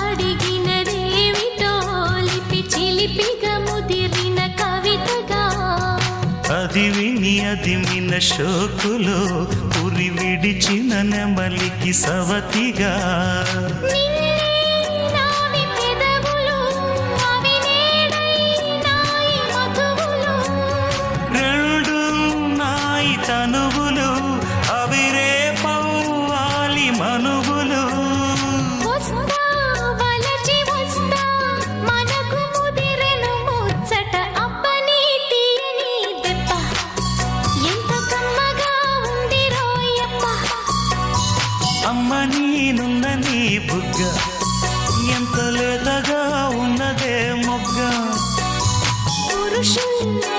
అడిగినదేమిటో లిపి చిలిపిగా ముదిరిన కవితగా అది విని అదిమిన శోకులో ఉరి విడిచిన నెమలికి సవతిగా రెండు నాయి తనువులు అవి రేపవ్వాలి మనువులు అమ్మ నేనున్న నీ బుగ్గ ఎంత లేతగా ఉన్నదే మొగ్గ పురుషుల్లో